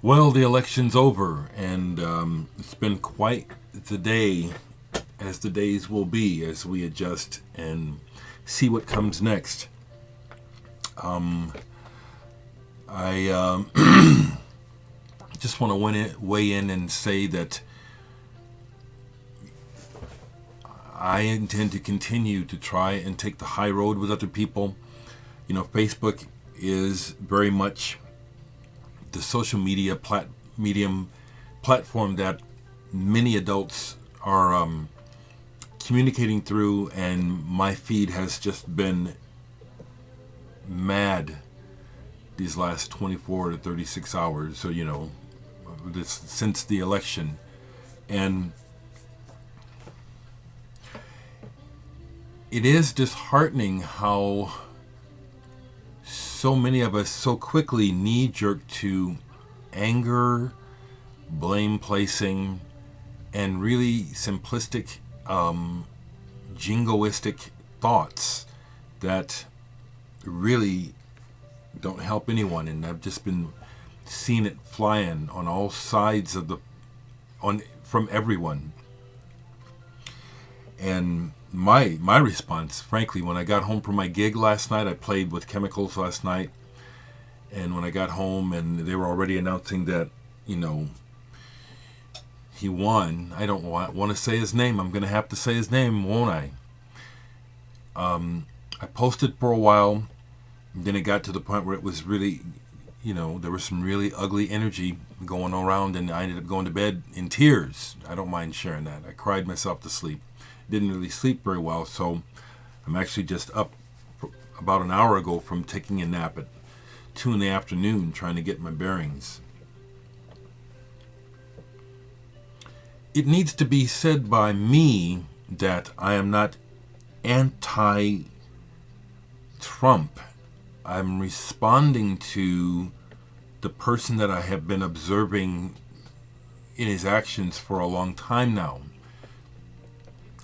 Well, the election's over, and it's been quite the day, as the days will be as we adjust and see what comes next. I just want to weigh in and say that I intend to continue to try and take the high road with other people. You know, Facebook is very much the social media platform that many adults are communicating through, and my feed has just been mad these last 24 to 36 hours. So, since the election. And it is disheartening how so many of us so quickly knee-jerk to anger, blame placing, and really simplistic, jingoistic thoughts that really don't help anyone. And I've just been seeing it flying on all sides of from everyone. And my response, frankly, when I got home from my gig last night, I played with chemicals last night, and when I got home and they were already announcing that, he won. I don't want to say his name. I'm going to have to say his name, won't I? I posted for a while, and then it got to the point where it was really, there was some really ugly energy going around, and I ended up going to bed in tears. I don't mind sharing that. I cried myself to sleep. Didn't really sleep very well, so I'm actually just up about an hour ago from taking a nap at 2 in the afternoon, trying to get my bearings. It needs to be said by me that I am not anti-Trump. I'm responding to the person that I have been observing in his actions for a long time now.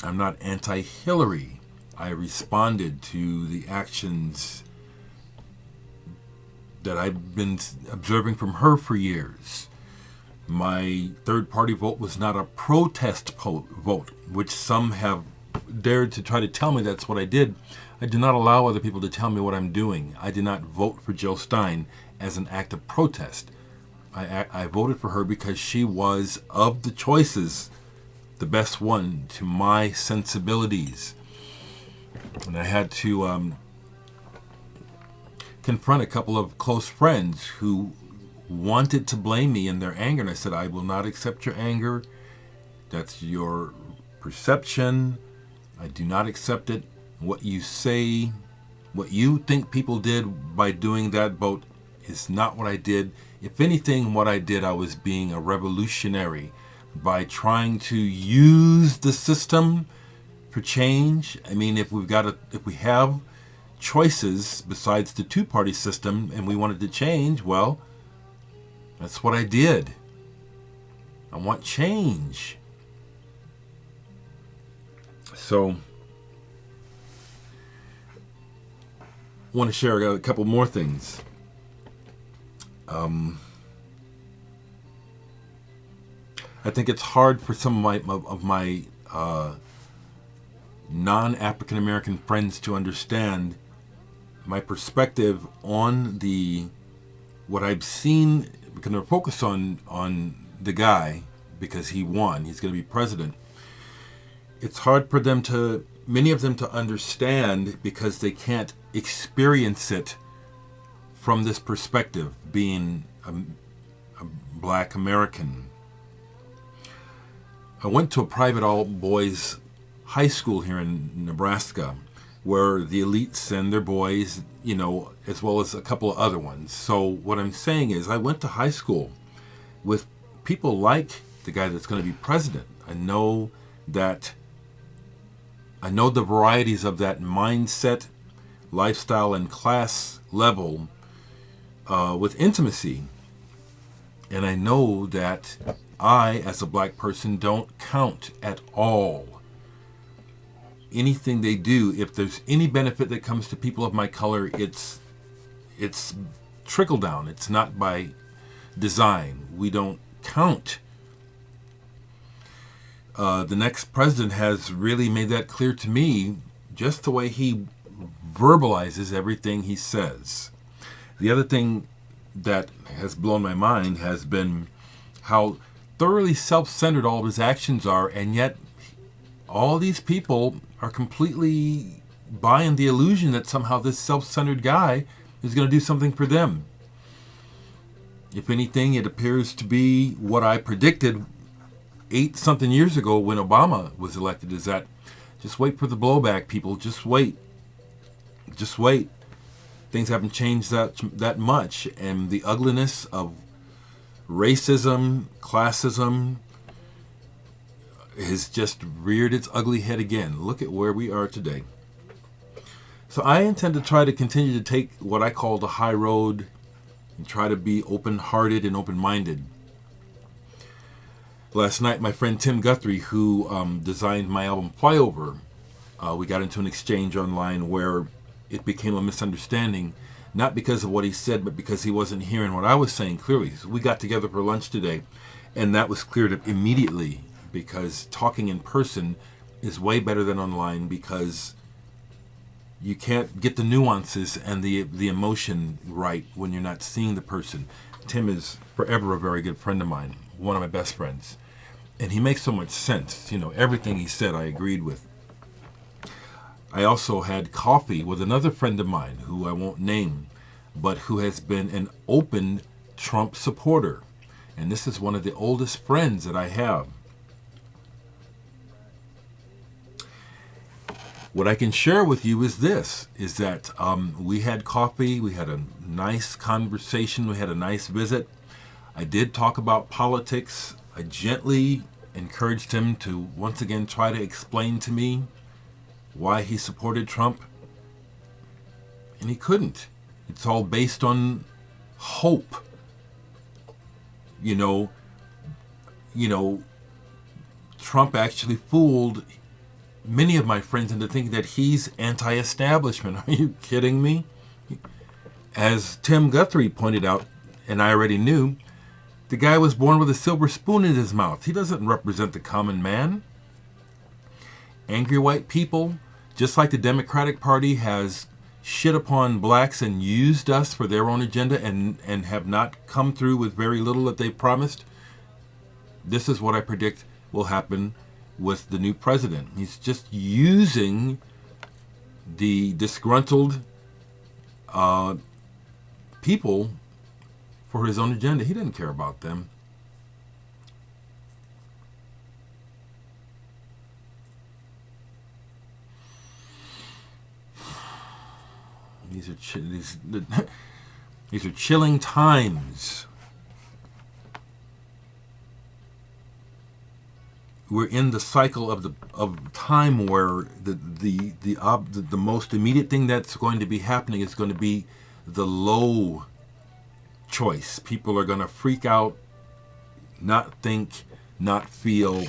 I'm not anti-Hillary. I responded to the actions that I've been observing from her for years. My third-party vote was not a protest vote, which some have dared to try to tell me that's what I did. I do not allow other people to tell me what I'm doing. I did not vote for Jill Stein as an act of protest. I voted for her because she was, of the choices, the best one to my sensibilities. And I had to confront a couple of close friends who wanted to blame me in their anger. And I said, I will not accept your anger. That's your perception. I do not accept it. What you say, what you think people did by doing that vote is not what I did. If anything, what I did, I was being a revolutionary by trying to use the system for change. I mean, if we have choices besides the two-party system and we wanted to change, well, that's what I did. I want change. So, I want to share a couple more things. I think it's hard for some of my non-African American friends to understand my perspective on what I've seen. We're going to focus on the guy because he won. He's going to be president. It's hard for many of them to understand because they can't experience it from this perspective, being a black American. I went to a private all-boys high school here in Nebraska where the elites send their boys, as well as a couple of other ones. So what I'm saying is I went to high school with people like the guy that's going to be president. I know the varieties of that mindset, lifestyle, and class level with intimacy. And I know that I, as a black person, don't count at all. Anything they do, if there's any benefit that comes to people of my color, it's trickle down. It's not by design. We don't count. The next president has really made that clear to me, just the way he verbalizes everything he says. The other thing that has blown my mind has been how thoroughly self-centered all of his actions are, and yet all these people are completely buying the illusion that somehow this self-centered guy is going to do something for them. If anything, it appears to be what I predicted 8-something years ago when Obama was elected, is that just wait for the blowback, people. Just wait. Just wait. Things haven't changed that much, and the ugliness of racism, classism, has just reared its ugly head again. Look at where we are today. So I intend to try to continue to take what I call the high road and try to be open-hearted and open-minded. Last night, my friend Tim Guthrie, who designed my album Flyover, we got into an exchange online where it became a misunderstanding, not because of what he said, but because he wasn't hearing what I was saying clearly. So we got together for lunch today, and that was cleared up immediately, because talking in person is way better than online, because you can't get the nuances and the emotion right when you're not seeing the person. Tim is forever a very good friend of mine, one of my best friends. And he makes so much sense. Everything he said I agreed with. I also had coffee with another friend of mine who I won't name, but who has been an open Trump supporter. And this is one of the oldest friends that I have. What I can share with you is this, is that we had coffee, we had a nice conversation, we had a nice visit. I did talk about politics. I gently encouraged him to once again try to explain to me why he supported Trump. And he couldn't. It's all based on hope. Trump actually fooled many of my friends into thinking that he's anti-establishment. Are you kidding me? As Tim Guthrie pointed out, and I already knew, the guy was born with a silver spoon in his mouth. He doesn't represent the common man. Angry white people, just like the Democratic Party has shit upon blacks and used us for their own agenda and have not come through with very little that they promised, this is what I predict will happen with the new president. He's just using the disgruntled people for his own agenda. He didn't care about them. These are chilling times. We're in the cycle of time where the most immediate thing that's going to be happening is going to be the low choice. People are going to freak out, not think, not feel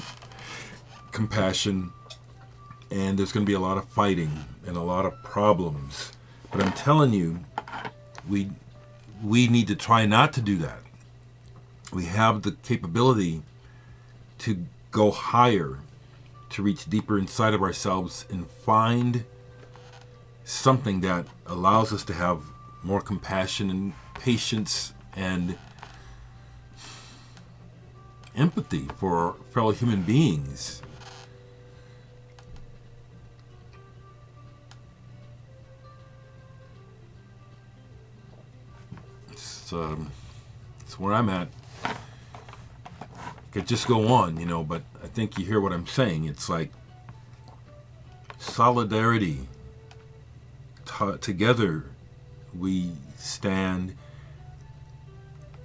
compassion, and there's going to be a lot of fighting and a lot of problems. But I'm telling you, we need to try not to do that. We have the capability to go higher, to reach deeper inside of ourselves and find something that allows us to have more compassion and patience and empathy for our fellow human beings. It's where I'm at. Could just go on, but I think you hear what I'm saying. It's like solidarity. Together we stand.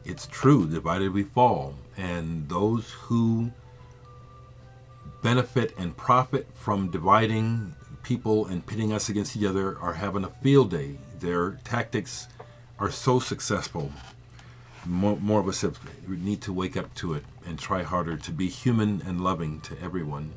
It's true, divided we fall. And those who benefit and profit from dividing people and pitting us against each other are having a field day. Their tactics are so successful. More of us need to wake up to it and try harder to be human and loving to everyone.